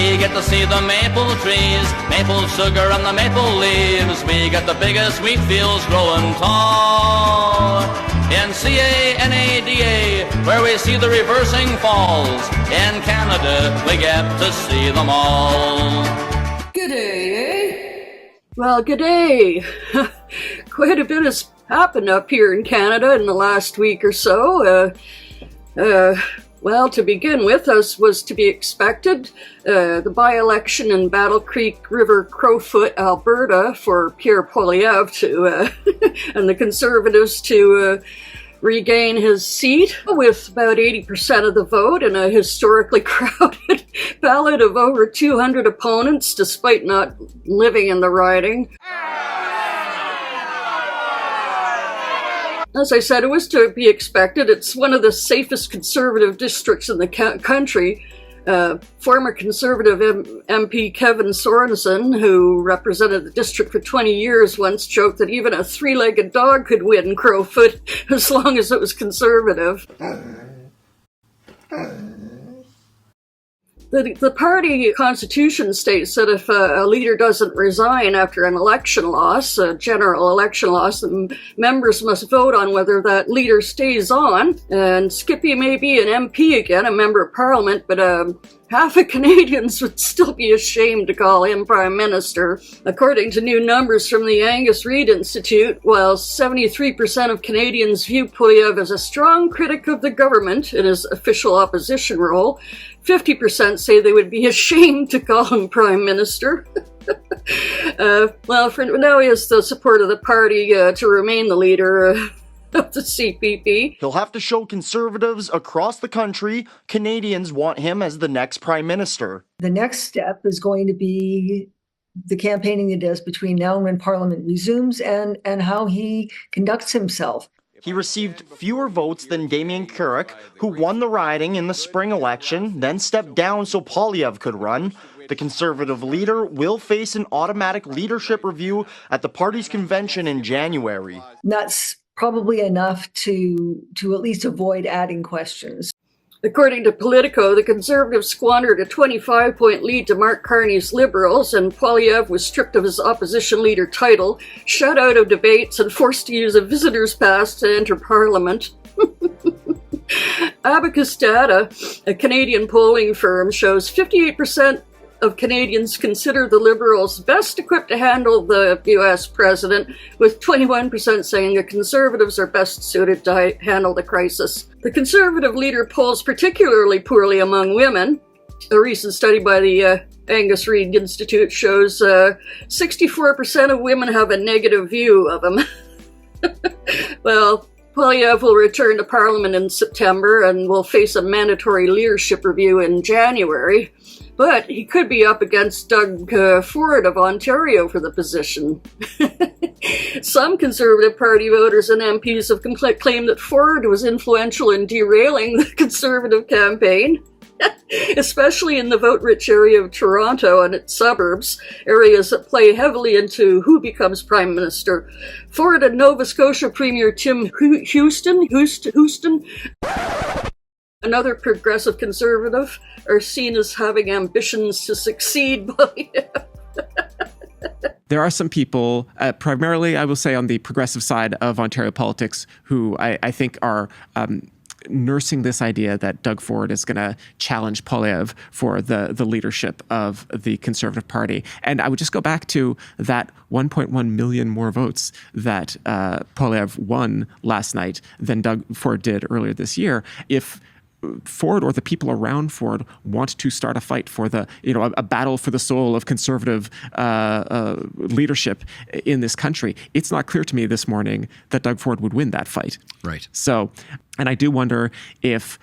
We get to see the maple trees, maple sugar and the maple leaves. We get the biggest wheat fields growing tall. In Canada, where we see the reversing falls. In Canada, we get to see them all. G'day, eh? Well, g'day. Quite a bit has happened up here in Canada in the last week or so. Well, to begin with, as was to be expected, the by-election in Battle Creek River, Crowfoot, Alberta, for Pierre Poilievre and the Conservatives to regain his seat with about 80% of the vote in a historically crowded ballot of over 200 opponents, despite not living in the riding. As I said, it was to be expected. It's one of the safest Conservative districts in the country. Former Conservative MP Kevin Sorensen, who represented the district for 20 years, once joked that even a three-legged dog could win Crowfoot as long as it was Conservative. The party constitution states that if a leader doesn't resign after an election loss, a general election loss, then members must vote on whether that leader stays on. And Skippy may be an MP again, a member of parliament, but half of Canadians would still be ashamed to call him Prime Minister. According to new numbers from the Angus Institute, while 73% of Canadians view Poilievre as a strong critic of the government in his official opposition role, 50% say they would be ashamed to call him Prime Minister. Well, for now he has the support of the party to remain the leader of the CPP. He'll have to show Conservatives across the country Canadians want him as the next Prime Minister. The next step is going to be the campaigning he does between now and when Parliament resumes and how he conducts himself. He received fewer votes than Damien Carrick, who won the riding in the spring election, then stepped down so Poilievre could run. The Conservative leader will face an automatic leadership review at the party's convention in January. That's probably enough to at least avoid adding questions. According to Politico, the Conservatives squandered a 25-point lead to Mark Carney's Liberals, and Poilievre was stripped of his opposition leader title, shut out of debates, and forced to use a visitor's pass to enter Parliament. Abacus data, a Canadian polling firm, shows 58% of Canadians consider the Liberals best equipped to handle the U.S. president, with 21% saying the Conservatives are best suited to handle the crisis. The Conservative leader polls particularly poorly among women. A recent study by the Angus Institute shows 64% of women have a negative view of him. Well, Poilievre will return to Parliament in September and will face a mandatory leadership review in January. But he could be up against Doug Ford of Ontario for the position. Some Conservative Party voters and MPs have claimed that Ford was influential in derailing the Conservative campaign, especially in the vote-rich area of Toronto and its suburbs, areas that play heavily into who becomes Prime Minister. Ford and Nova Scotia Premier Tim Houston, another progressive Conservative, are seen as having ambitions to succeed. There are some people, primarily I will say on the progressive side of Ontario politics, who I think are nursing this idea that Doug Ford is going to challenge Poilievre for the leadership of the Conservative Party. And I would just go back to that 1.1 million more votes that Poilievre won last night than Doug Ford did earlier this year. If Ford or the people around Ford want to start a fight for a battle for the soul of Conservative leadership in this country, it's not clear to me this morning that Doug Ford would win that fight. Right. So, and I do wonder if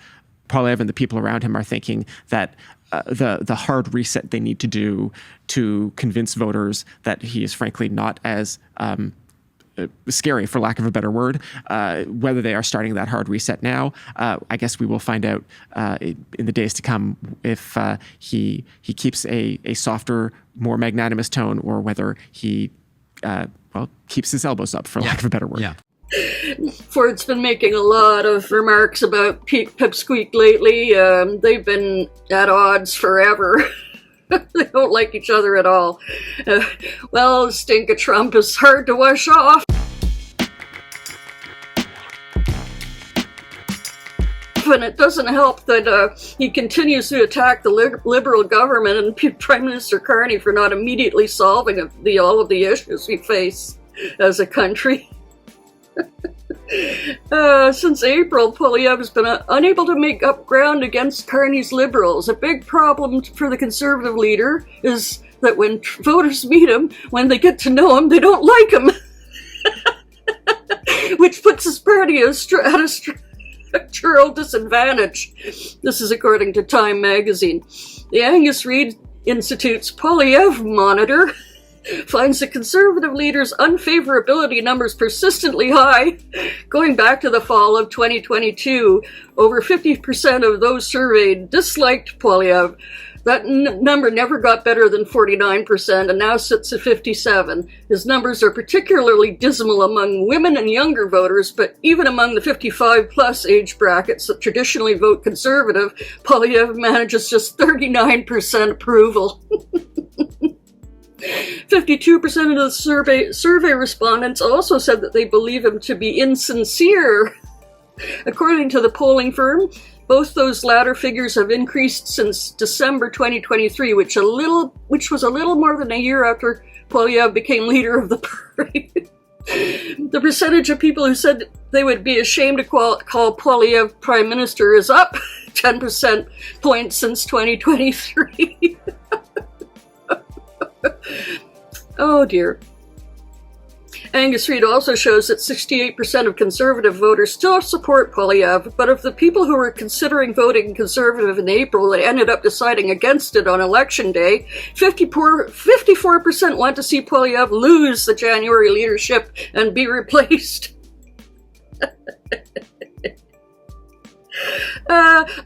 Poilievre and the people around him are thinking that the hard reset they need to do to convince voters that he is frankly not as scary, for lack of a better word, whether they are starting that hard reset now. I guess we will find out in the days to come if he keeps a softer, more magnanimous tone, or whether he keeps his elbows up, for lack of a better word. Yeah. Ford's been making a lot of remarks about Pipsqueak lately. They've been at odds forever. They don't like each other at all. Well, the stink of Trump is hard to wash off. And it doesn't help that he continues to attack the Liberal government and Prime Minister Carney for not immediately solving all of the issues we face as a country. Since April, Poilievre has been unable to make up ground against Carney's Liberals. A big problem for the Conservative leader is that when voters meet him, when they get to know him, they don't like him. Which puts his party at a structural disadvantage. This is according to Time magazine. The Angus Reid Institute's Poilievre Monitor finds the Conservative leader's unfavorability numbers persistently high. Going back to the fall of 2022, over 50% of those surveyed disliked Poilievre. That number never got better than 49% and now sits at 57%. His numbers are particularly dismal among women and younger voters, but even among the 55-plus age brackets that traditionally vote Conservative, Poilievre manages just 39% approval. 52% of the survey respondents also said that they believe him to be insincere. According to the polling firm, both those latter figures have increased since December 2023, which was a little more than a year after Poilievre became leader of the party. The percentage of people who said they would be ashamed to call Poilievre prime minister is up 10% points since 2023. Oh dear. Angus Reid also shows that 68% of Conservative voters still support Poilievre, but of the people who were considering voting Conservative in April and ended up deciding against it on Election Day, 54% want to see Poilievre lose the January leadership and be replaced.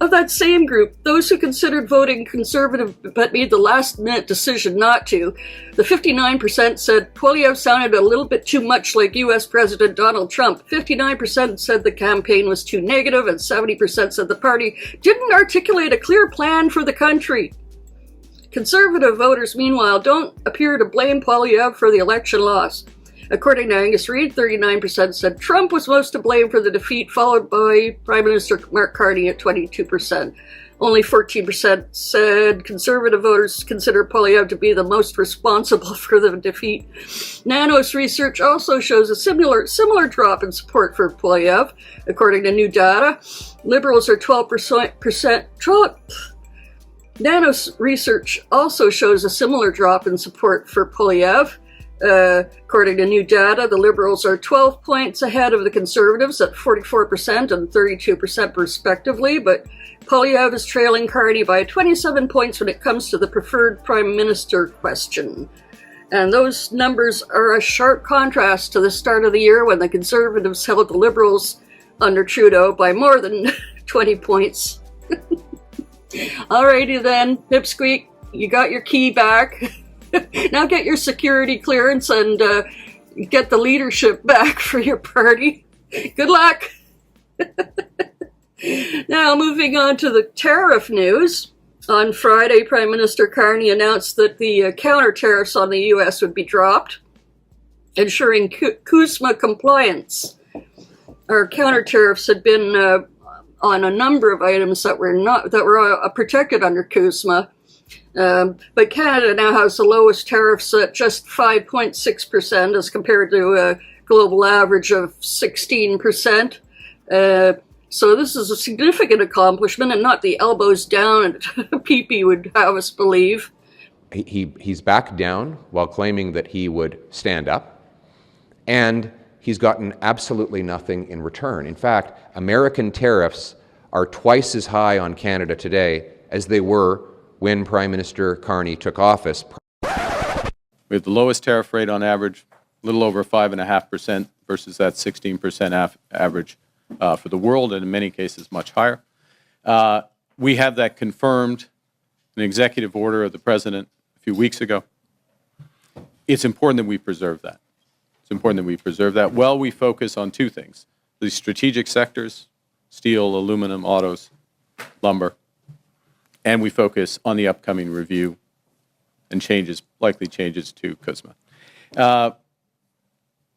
Of that same group, those who considered voting Conservative but made the last-minute decision not to, the 59% said Poilievre sounded a little bit too much like U.S. President Donald Trump. 59% said the campaign was too negative, and 70% said the party didn't articulate a clear plan for the country. Conservative voters, meanwhile, don't appear to blame Poilievre for the election loss. According to Angus Reid, 39% said Trump was most to blame for the defeat, followed by Prime Minister Mark Carney at 22%. Only 14% said Conservative voters consider Poilievre to be the most responsible for the defeat. Nanos research also shows a similar drop in support for Poilievre. According to new data, Liberals are 12%. Nanos research also shows a similar drop in support for Poilievre. According to new data, the Liberals are 12 points ahead of the Conservatives at 44% and 32% respectively, but Poilievre is trailing Carney by 27 points when it comes to the preferred Prime Minister question. And those numbers are a sharp contrast to the start of the year when the Conservatives held the Liberals under Trudeau by more than 20 points. Alrighty then, Pipsqueak, you got your key back. Now get your security clearance and get the leadership back for your party. Good luck! Now, moving on to the tariff news. On Friday, Prime Minister Carney announced that the counter tariffs on the U.S. would be dropped, ensuring CUSMA compliance. Our counter tariffs had been on a number of items that were protected under CUSMA. But Canada now has the lowest tariffs at just 5.6% as compared to a global average of 16%. So this is a significant accomplishment and not the elbows down PP would have us believe. He's backed down while claiming that he would stand up, and he's gotten absolutely nothing in return. In fact, American tariffs are twice as high on Canada today as they were when Prime Minister Carney took office. We have the lowest tariff rate on average, a little over 5.5% versus that 16% average for the world, and in many cases much higher. We have that confirmed in an executive order of the President a few weeks ago. It's important that we preserve that. It's important that we preserve that while we focus on two things: the strategic sectors, steel, aluminum, autos, lumber, and we focus on the upcoming review and likely changes to CUSMA.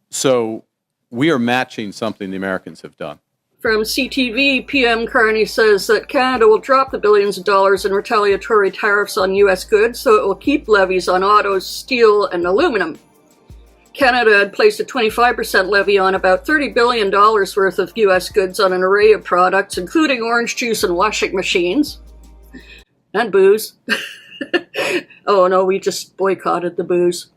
So we are matching something the Americans have done. From CTV, PM Carney says that Canada will drop the billions of dollars in retaliatory tariffs on U.S. goods, so it will keep levies on autos, steel, and aluminum. Canada had placed a 25% levy on about $30 billion worth of U.S. goods on an array of products, including orange juice and washing machines. And booze. Oh no, we just boycotted the booze.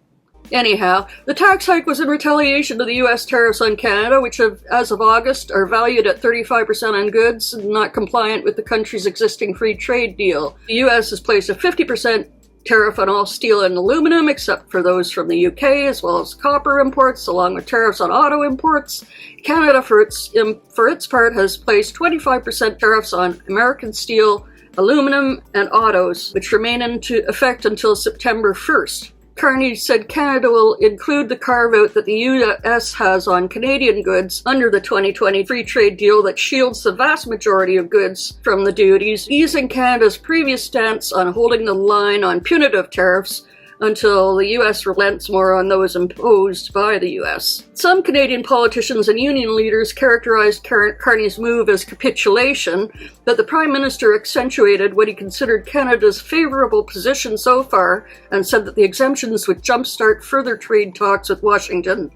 Anyhow, the tax hike was in retaliation to the U.S. tariffs on Canada, which have, as of August, are valued at 35% on goods not compliant with the country's existing free trade deal. The U.S. has placed a 50% tariff on all steel and aluminum, except for those from the UK, as well as copper imports, along with tariffs on auto imports. Canada, for its part, has placed 25% tariffs on American steel, aluminum, and autos, which remain into effect until September 1st. Carney said Canada will include the carve-out that the U.S. has on Canadian goods under the 2020 free trade deal that shields the vast majority of goods from the duties, easing Canada's previous stance on holding the line on punitive tariffs until the U.S. relents more on those imposed by the U.S. Some Canadian politicians and union leaders characterized Carney's move as capitulation, but the Prime Minister accentuated what he considered Canada's favourable position so far and said that the exemptions would jumpstart further trade talks with Washington.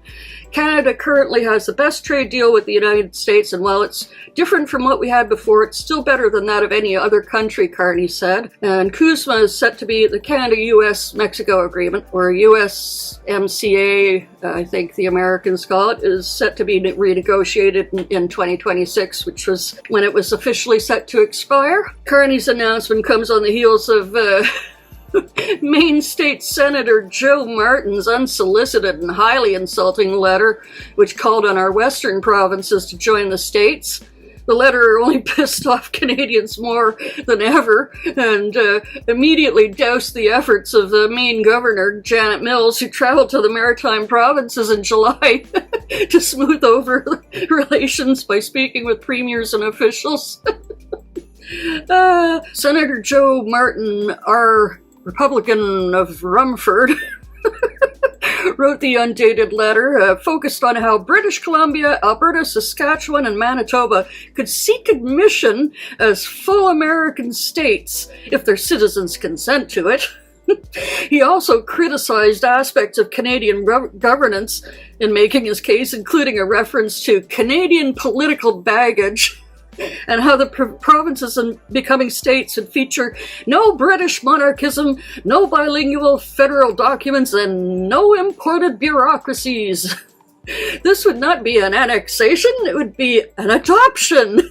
Canada currently has the best trade deal with the United States, and while it's different from what we had before, it's still better than that of any other country, Carney said. And CUSMA is set to be the Canada-US-Mexico agreement, or USMCA, I think the Americans call it, is set to be renegotiated in 2026, which was when it was officially set to expire. Carney's announcement comes on the heels of Maine State Senator Joe Martin's unsolicited and highly insulting letter, which called on our western provinces to join the states. The letter only pissed off Canadians more than ever and immediately doused the efforts of the Maine governor, Janet Mills, who traveled to the maritime provinces in July to smooth over relations by speaking with premiers and officials. Senator Joe Martin, our Republican of Rumford, wrote the undated letter, focused on how British Columbia, Alberta, Saskatchewan, and Manitoba could seek admission as full American states if their citizens consent to it. He also criticized aspects of Canadian governance in making his case, including a reference to Canadian political baggage, and how the provinces and becoming states would feature no British monarchism, no bilingual federal documents, and no imported bureaucracies. This would not be an annexation, it would be an adoption,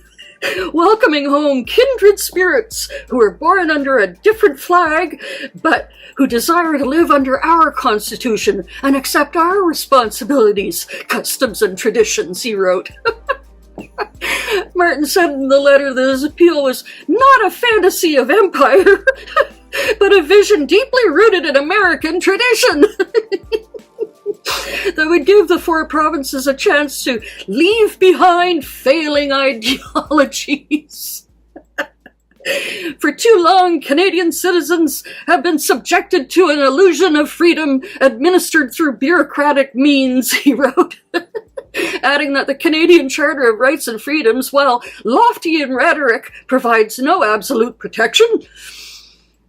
welcoming home kindred spirits who were born under a different flag, but who desire to live under our Constitution and accept our responsibilities, customs, and traditions, he wrote. Martin said in the letter that his appeal was not a fantasy of empire, but a vision deeply rooted in American tradition that would give the four provinces a chance to leave behind failing ideologies. For too long, Canadian citizens have been subjected to an illusion of freedom administered through bureaucratic means, he wrote. Adding that the Canadian Charter of Rights and Freedoms, while lofty in rhetoric, provides no absolute protection.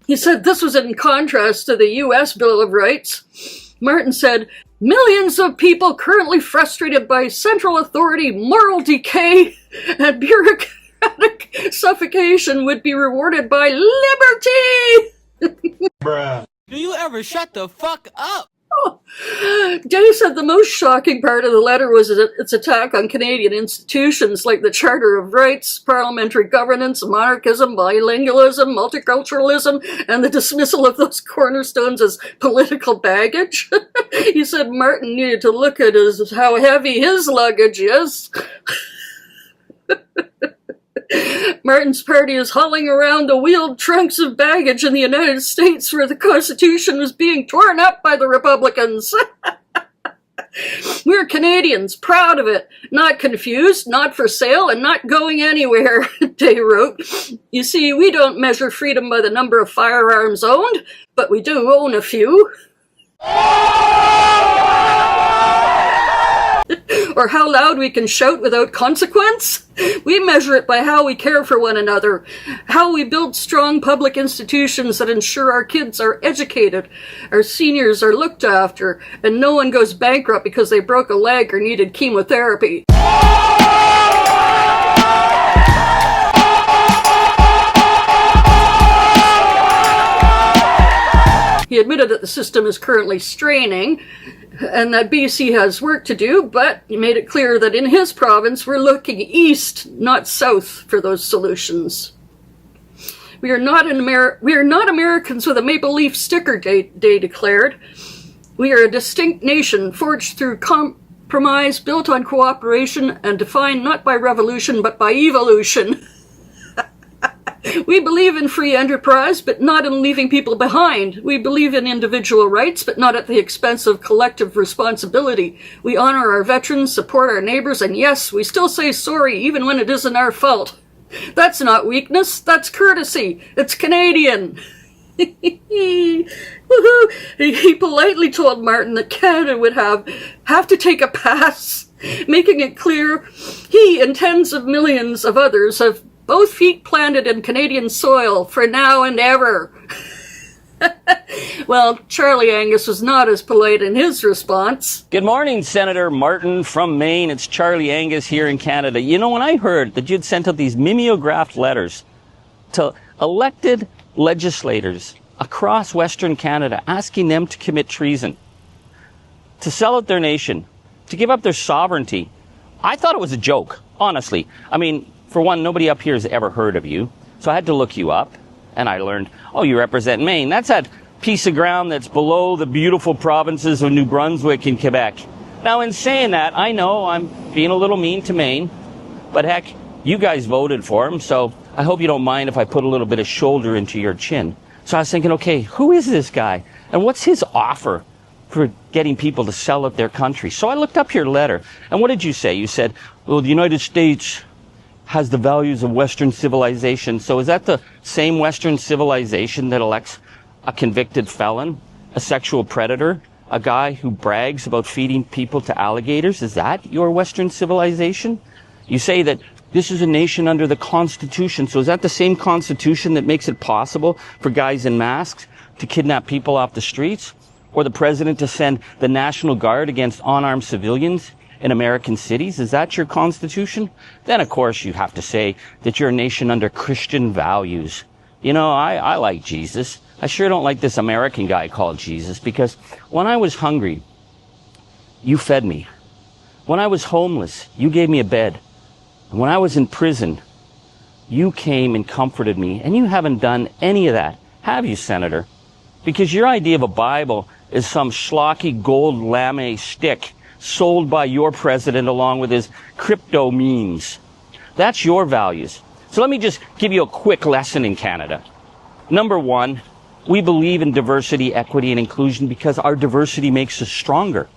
He said this was in contrast to the U.S. Bill of Rights. Martin said, millions of people currently frustrated by central authority, moral decay, and bureaucratic suffocation would be rewarded by liberty! Bruh. Do you ever shut the fuck up? Day said the most shocking part of the letter was its attack on Canadian institutions like the Charter of Rights, parliamentary governance, monarchism, bilingualism, multiculturalism, and the dismissal of those cornerstones as political baggage. He said Martin needed to look at how heavy his luggage is. Martin's party is hauling around the wheeled trunks of baggage in the United States where the Constitution was being torn up by the Republicans. We're Canadians, proud of it, not confused, not for sale, and not going anywhere, they wrote. You see, we don't measure freedom by the number of firearms owned, but we do own a few. Or how loud we can shout without consequence. We measure it by how we care for one another, how we build strong public institutions that ensure our kids are educated, our seniors are looked after, and no one goes bankrupt because they broke a leg or needed chemotherapy. He admitted that the system is currently straining and that BC has work to do, but he made it clear that in his province we're looking east, not south, for those solutions. We are not Americans with a maple leaf sticker, Day declared. We are a distinct nation forged through compromise, built on cooperation, and defined not by revolution but by evolution. We believe in free enterprise, but not in leaving people behind. We believe in individual rights, but not at the expense of collective responsibility. We honor our veterans, support our neighbors, and yes, we still say sorry even when it isn't our fault. That's not weakness, that's courtesy. It's Canadian. Woohoo! He politely told Martin that Canada would have to take a pass, making it clear he and tens of millions of others have both feet planted in Canadian soil for now and ever. Well, Charlie Angus was not as polite in his response. Good morning, Senator Martin from Maine. It's Charlie Angus here in Canada. You know, when I heard that you'd sent out these mimeographed letters to elected legislators across Western Canada asking them to commit treason, to sell out their nation, to give up their sovereignty, I thought it was a joke, honestly. I mean, for one, nobody up here has ever heard of you, so I had to look you up, and I learned, oh, you represent Maine. That's that piece of ground that's below the beautiful provinces of New Brunswick and Quebec. Now, in saying that, I know I'm being a little mean to Maine, but heck, you guys voted for him, so I hope you don't mind if I put a little bit of shoulder into your chin. So I was thinking, okay, who is this guy, and what's his offer for getting people to sell out their country? So I looked up your letter, and what did you say? You said, well, the United States has the values of Western civilization. So is that the same Western civilization that elects a convicted felon, a sexual predator, a guy who brags about feeding people to alligators? Is that your Western civilization? You say that this is a nation under the Constitution. So is that the same Constitution that makes it possible for guys in masks to kidnap people off the streets? Or the president to send the National Guard against unarmed civilians in American cities? Is that your Constitution? Then, of course, you have to say that you're a nation under Christian values. You know, I like Jesus. I sure don't like this American guy called Jesus, because when I was hungry, you fed me. When I was homeless, you gave me a bed. And when I was in prison, you came and comforted me. And you haven't done any of that, have you, Senator? Because your idea of a Bible is some schlocky gold lame stick sold by your president along with his crypto memes. That's your values. So let me just give you a quick lesson in Canada. Number one, we believe in diversity, equity, and inclusion because our diversity makes us stronger.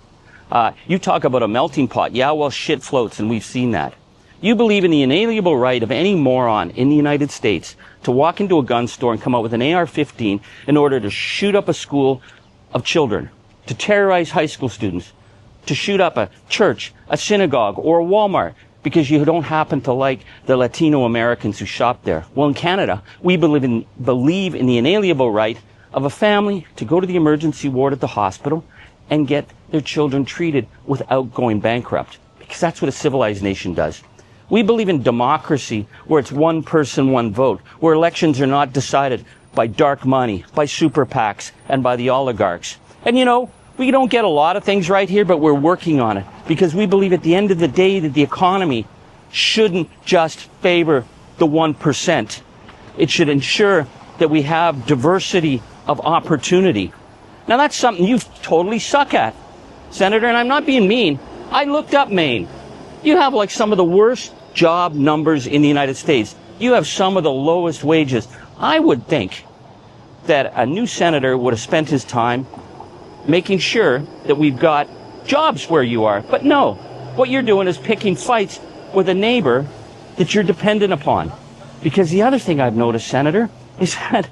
You talk about a melting pot. Yeah, well, shit floats, and we've seen that. You believe in the inalienable right of any moron in the United States to walk into a gun store and come out with an AR-15 in order to shoot up a school of children, to terrorize high school students, to shoot up a church, a synagogue, or a Walmart because you don't happen to like the Latino Americans who shop there. Well, in Canada, we believe in the inalienable right of a family to go to the emergency ward at the hospital and get their children treated without going bankrupt, because that's what a civilized nation does. We believe in democracy, where it's one person, one vote, where elections are not decided by dark money, by super PACs, and by the oligarchs. And you know, we don't get a lot of things right here, but we're working on it, because we believe at the end of the day that the economy shouldn't just favor the 1%. It should ensure that we have diversity of opportunity. Now, that's something you totally suck at, Senator, and I'm not being mean. I looked up Maine. You have like some of the worst job numbers in the United States. You have some of the lowest wages. I would think that a new senator would have spent his time making sure that we've got jobs where you are. But no, what you're doing is picking fights with a neighbor that you're dependent upon. Because the other thing I've noticed, Senator, is that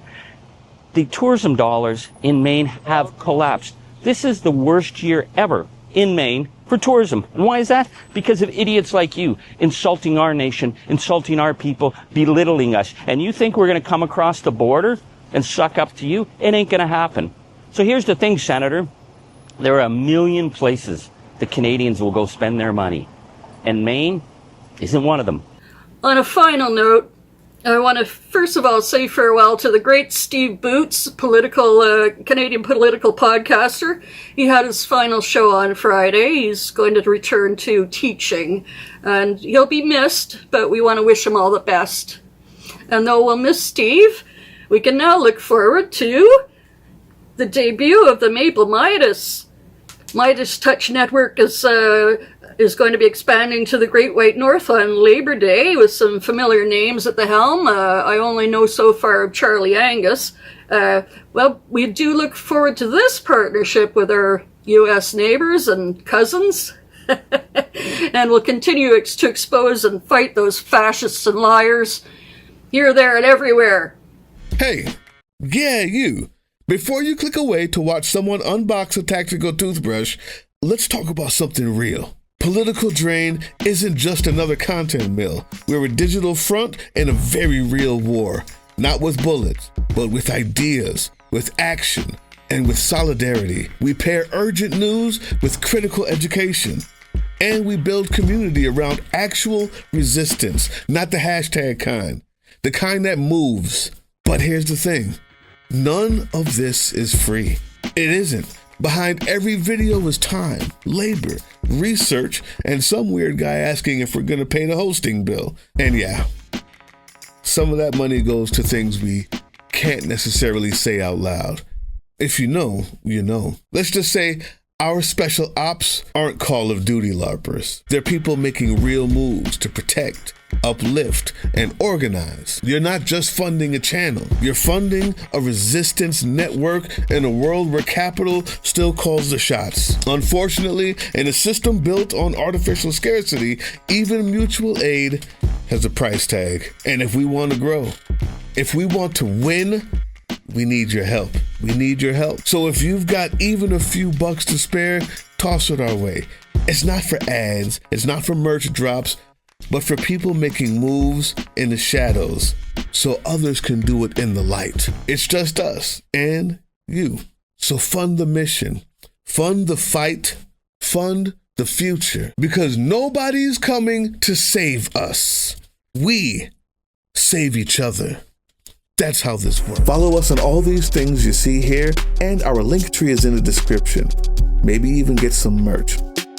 the tourism dollars in Maine have collapsed. This is the worst year ever in Maine for tourism. And why is that? Because of idiots like you insulting our nation, insulting our people, belittling us. And you think we're going to come across the border and suck up to you? It ain't going to happen. So here's the thing, Senator. There are a million places the Canadians will go spend their money. And Maine isn't one of them. On a final note, I want to first of all say farewell to the great Steve Boots, Canadian political podcaster. He had his final show on Friday. He's going to return to teaching, and he'll be missed, but we want to wish him all the best. And though we'll miss Steve, we can now look forward to the debut of the Maple Midas. Midas Touch Network is going to be expanding to the Great White North on Labor Day with some familiar names at the helm. I only know so far of Charlie Angus. Well, we do look forward to this partnership with our U.S. neighbors and cousins. And we'll continue to expose and fight those fascists and liars here, there, and everywhere. Hey, yeah, you. Before you click away to watch someone unbox a tactical toothbrush, let's talk about something real. Political Drain isn't just another content mill. We're a digital front in a very real war. Not with bullets, but with ideas, with action, and with solidarity. We pair urgent news with critical education. And we build community around actual resistance, not the hashtag kind. The kind that moves. But here's the thing. None of this is free. It isn't. Behind every video is time, labor, research, and some weird guy asking if we're going to pay the hosting bill. And yeah, some of that money goes to things we can't necessarily say out loud. If you know, you know. Let's just say our special ops aren't Call of Duty LARPers. They're people making real moves to protect, uplift, and organize. You're not just funding a channel. You're funding a resistance network in a world where capital still calls the shots. Unfortunately, in a system built on artificial scarcity, even mutual aid has a price tag. And if we want to grow, if we want to win, we need your help. We need your help. So if you've got even a few bucks to spare, toss it our way. It's not for ads. It's not for merch drops, but for people making moves in the shadows so others can do it in the light. It's just us and you. So fund the mission, fund the fight, fund the future, because nobody's coming to save us. We save each other. That's how this works. Follow us on all these things you see here, and our link tree is in the description. Maybe even get some merch.